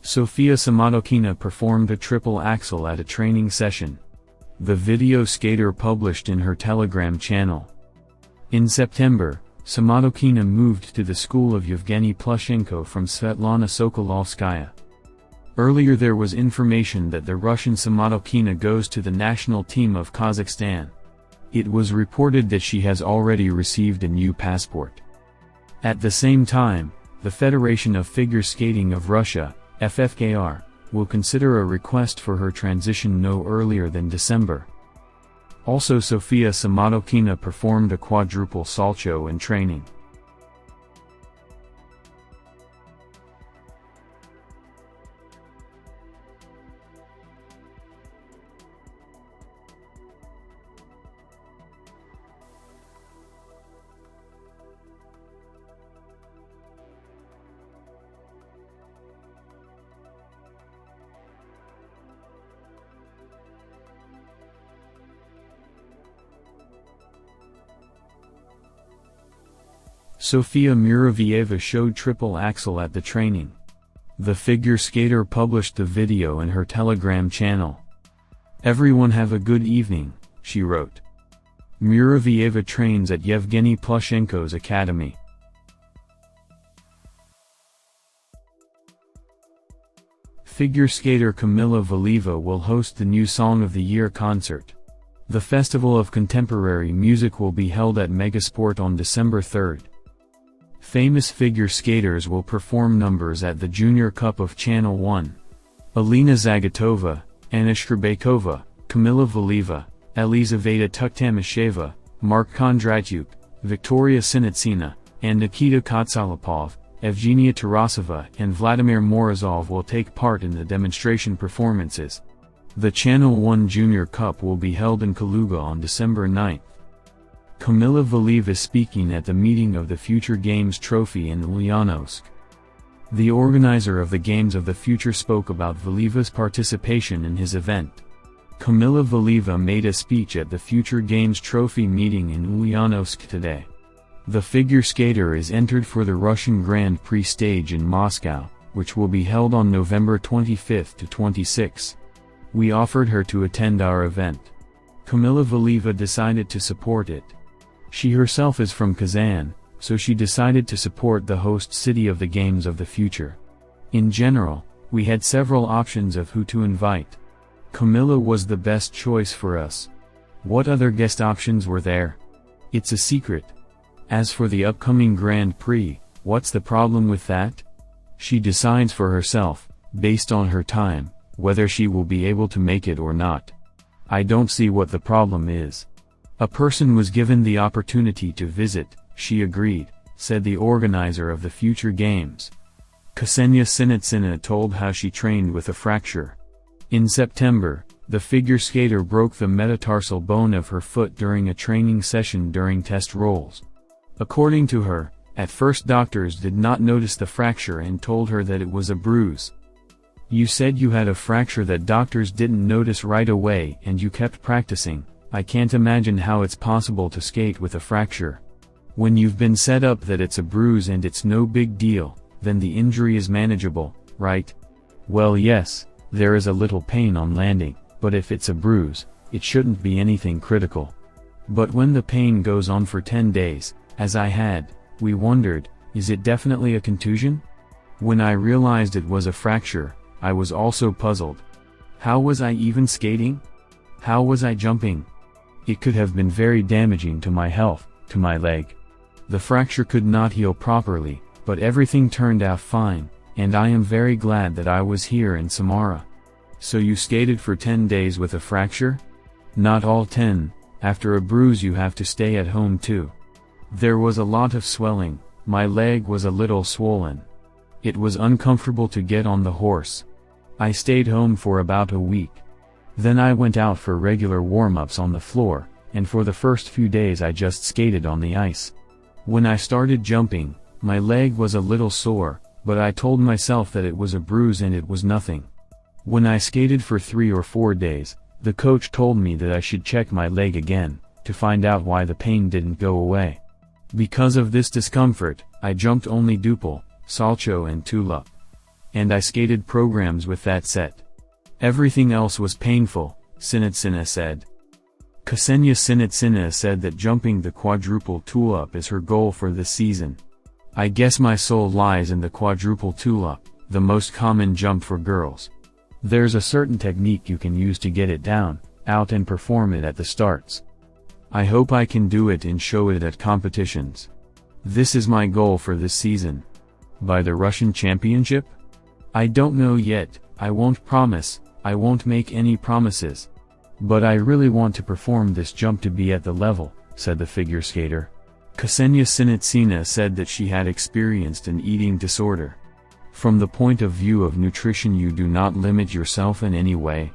Sofia Muravyova performed a triple Axel at a training session. The video skater published in her Telegram channel. In September, Muravyova moved to the school of Yevgeny Plushenko from Svetlana Sokolovskaya. Earlier there was information that the Russian Muravyova goes to the national team of Kazakhstan. It was reported that she has already received a new passport. At the same time, the Federation of Figure Skating of Russia, FFKR, will consider a request for her transition no earlier than December. Also, Sofia Muravyova performed a quadruple salchow in training. Sofia Muravyova showed triple Axel at the training. The figure skater published the video in her Telegram channel. "Everyone have a good evening," she wrote. Muravyova trains at Yevgeny Plushenko's academy. Figure skater Kamila Valieva will host the new Song of the Year concert. The Festival of Contemporary Music will be held at Megasport on December 3rd. Famous figure skaters will perform numbers at the Junior Cup of Channel 1. Alina Zagitova, Anna Shcherbakova, Kamila Valieva, Elizaveta Tuktamasheva, Mark Kondratyuk, Victoria Sinitsyna, and Nikita Kotsalapov, Evgenia Tarasova and Vladimir Morozov will take part in the demonstration performances. The Channel 1 Junior Cup will be held in Kaluga on December 9th. Kamila Valieva speaking at the meeting of the Future Games Trophy in Ulyanovsk. The organizer of the Games of the Future spoke about Valieva's participation in his event. Kamila Valieva made a speech at the Future Games Trophy meeting in Ulyanovsk today. The figure skater is entered for the Russian Grand Prix stage in Moscow, which will be held on November 25 to 26. We offered her to attend our event. Kamila Valieva decided to support it. She herself is from Kazan, so she decided to support the host city of the Games of the Future. In general, we had several options of who to invite. Kamila was the best choice for us. What other guest options were there? It's a secret. As for the upcoming Grand Prix, what's the problem with that? She decides for herself, based on her time, whether she will be able to make it or not. I don't see what the problem is. A person was given the opportunity to visit, she agreed, said the organizer of the Future Games. Ksenia Sinitsyna told how she trained with a fracture. In September, the figure skater broke the metatarsal bone of her foot during a training session during test rolls. According to her, at first doctors did not notice the fracture and told her that it was a bruise. "You said you had a fracture that doctors didn't notice right away and you kept practicing. I can't imagine how it's possible to skate with a fracture. When you've been set up that it's a bruise and it's no big deal, then the injury is manageable, right? Well, yes, there is a little pain on landing, but if it's a bruise, it shouldn't be anything critical. But when the pain goes on for 10 days, as I had, we wondered, is it definitely a contusion? When I realized it was a fracture, I was also puzzled. How was I even skating? How was I jumping? It could have been very damaging to my health, to my leg. The fracture could not heal properly, but everything turned out fine, and I am very glad that I was here in Samara." "So you skated for 10 days with a fracture?" "Not all 10, after a bruise you have to stay at home too. There was a lot of swelling, my leg was a little swollen. It was uncomfortable to get on the horse. I stayed home for about a week. Then I went out for regular warm-ups on the floor, and for the first few days I just skated on the ice. When I started jumping, my leg was a little sore, but I told myself that it was a bruise and it was nothing. When I skated for 3 or 4 days, the coach told me that I should check my leg again, to find out why the pain didn't go away. Because of this discomfort, I jumped only duple, salchow and tulip. and I skated programs with that set. Everything else was painful, Sinitsyna said. Ksenia Sinitsyna said that jumping the quadruple tulip is her goal for this season. I guess my soul lies in the quadruple tulip, the most common jump for girls. There's a certain technique you can use to get it down, out and perform it at the starts. I hope I can do it and show it at competitions. This is my goal for this season. By the Russian Championship? I don't know yet, I won't promise, I won't make any promises. But I really want to perform this jump to be at the level, said the figure skater. Ksenia Sinitsyna said that she had experienced an eating disorder. From the point of view of nutrition, you do not limit yourself in any way.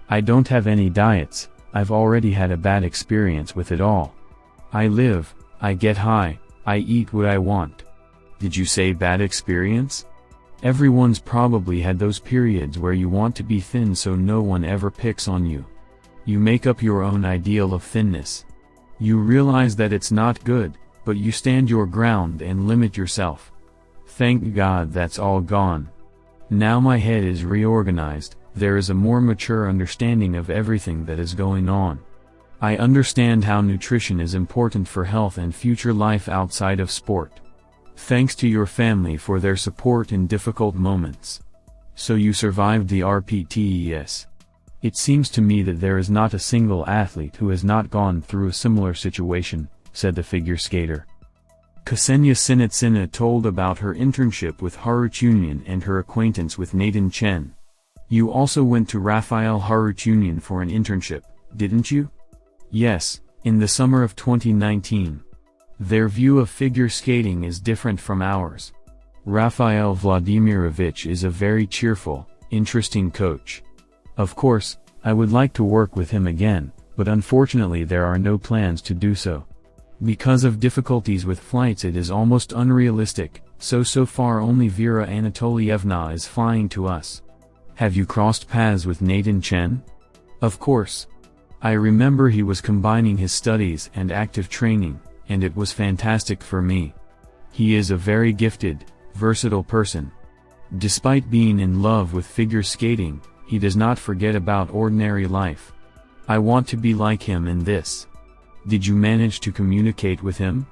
I don't have any diets, I've already had a bad experience with it all. I live, I get high, I eat what I want. Did you say bad experience? Everyone's probably had those periods where you want to be thin so no one ever picks on you. You make up your own ideal of thinness. You realize that it's not good, but you stand your ground and limit yourself. Thank God that's all gone. Now my head is reorganized, there is a more mature understanding of everything that is going on. I understand how nutrition is important for health and future life outside of sport. Thanks to your family for their support in difficult moments. So you survived the RPTES. It seems to me that there is not a single athlete who has not gone through a similar situation, said the figure skater. Ksenia Sinitsyna told about her internship with Harutyunian and her acquaintance with Nathan Chen. You also went to Raphael Harutyunian for an internship, didn't you? Yes, in the summer of 2019. Their view of figure skating is different from ours. Raphael Vladimirovich is a very cheerful, interesting coach. Of course, I would like to work with him again, but unfortunately there are no plans to do so. Because of difficulties with flights it is almost unrealistic, so far only Vera Anatolievna is flying to us. Have you crossed paths with Nathan Chen? Of course. I remember he was combining his studies and active training, and it was fantastic for me. He is a very gifted, versatile person. Despite being in love with figure skating, he does not forget about ordinary life. I want to be like him in this. Did you manage to communicate with him?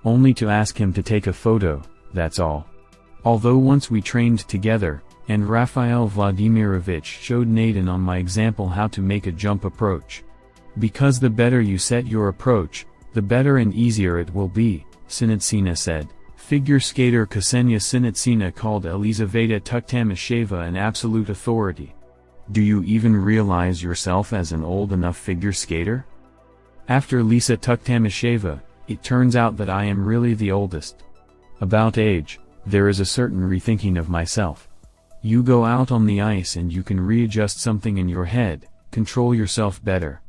Only to ask him to take a photo, that's all. Although once we trained together, and Raphael Vladimirovich showed Nathan on my example how to make a jump approach. Because the better you set your approach, the better and easier it will be, Sinitsyna said. Figure skater Ksenia Sinitsyna called Elizaveta Tuktamasheva an absolute authority. Do you even realize yourself as an old enough figure skater? After Lisa Tuktamasheva, it turns out that I am really the oldest. About age, there is a certain rethinking of myself. You go out on the ice and you can readjust something in your head, control yourself better.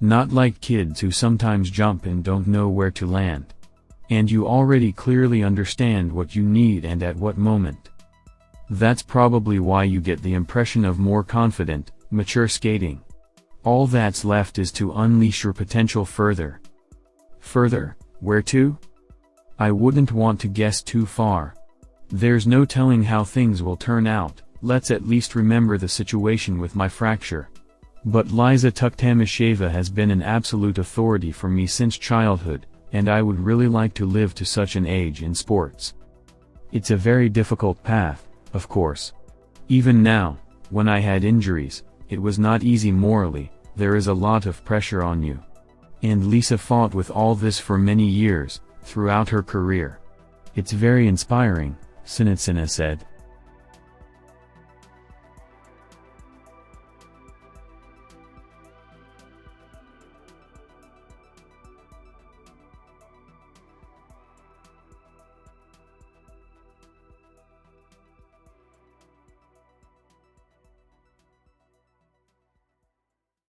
Not like kids who sometimes jump and don't know where to land. And you already clearly understand what you need and at what moment. That's probably why you get the impression of more confident, mature skating. All that's left is to unleash your potential further. Further, where to? I wouldn't want to guess too far. There's no telling how things will turn out, let's at least remember the situation with my fracture. But Liza Tuktamasheva has been an absolute authority for me since childhood, and I would really like to live to such an age in sports. It's a very difficult path, of course. Even now, when I had injuries, it was not easy morally, there is a lot of pressure on you. And Lisa fought with all this for many years, throughout her career. It's very inspiring, Sinitsyna said.